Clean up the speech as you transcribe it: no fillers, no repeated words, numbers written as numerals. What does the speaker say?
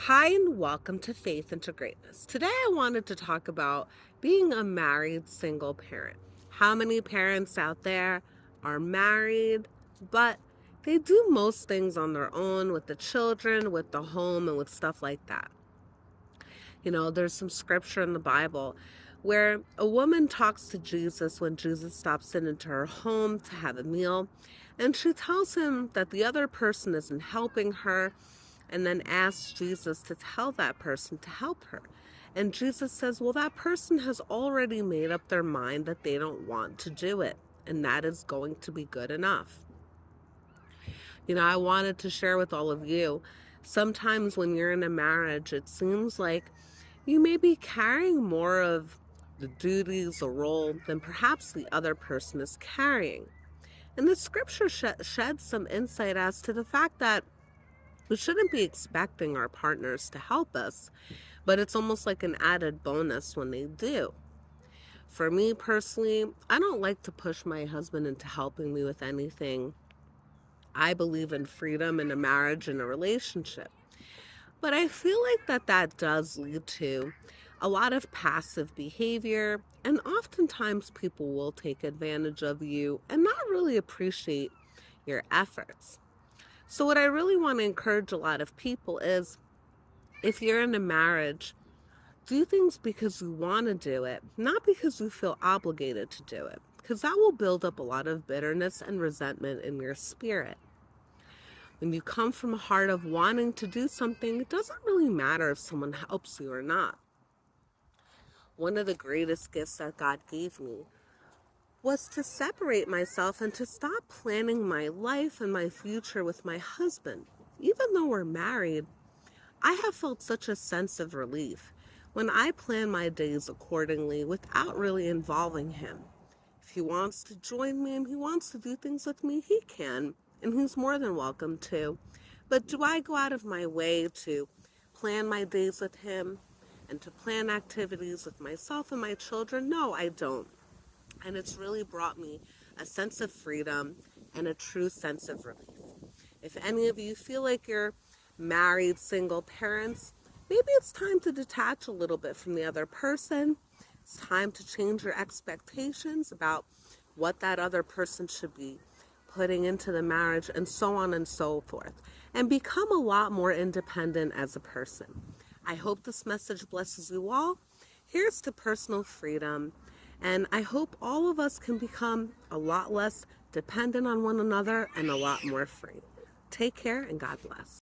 Hi, and welcome to Faith into Greatness. Today, I wanted to talk about being a married single parent. How many parents out there are married, but they do most things on their own with the children, with the home, and with stuff like that? There's some scripture in the Bible where a woman talks to Jesus when Jesus stops into her home to have a meal, and she tells him that the other person isn't helping her, and then asks Jesus to tell that person to help her. And Jesus says, well, that person has already made up their mind that they don't want to do it, and that is going to be good enough. I wanted to share with all of you, sometimes when you're in a marriage, it seems like you may be carrying more of the duties, the role, than perhaps the other person is carrying. And the scripture sheds some insight as to the fact that we shouldn't be expecting our partners to help us, but it's almost like an added bonus when they do. For me personally, I don't like to push my husband into helping me with anything. I believe in freedom in a marriage and a relationship. But I feel like that does lead to a lot of passive behavior, and oftentimes people will take advantage of you and not really appreciate your efforts. So, what I really want to encourage a lot of people is, if you're in a marriage, do things because you want to do it, not because you feel obligated to do it, because that will build up a lot of bitterness and resentment in your spirit. When you come from a heart of wanting to do something, it doesn't really matter if someone helps you or not. One of the greatest gifts that God gave me was to separate myself and to stop planning my life and my future with my husband. Even though we're married, I have felt such a sense of relief when I plan my days accordingly without really involving him. If he wants to join me and he wants to do things with me, he can, and he's more than welcome to. But do I go out of my way to plan my days with him and to plan activities with myself and my children? No, I don't. And it's really brought me a sense of freedom and a true sense of relief. If any of you feel like you're married, single parents, maybe it's time to detach a little bit from the other person. It's time to change your expectations about what that other person should be putting into the marriage, and so on and so forth, and become a lot more independent as a person. I hope this message blesses you all. Here's to personal freedom, and I hope all of us can become a lot less dependent on one another and a lot more free. Take care and God bless.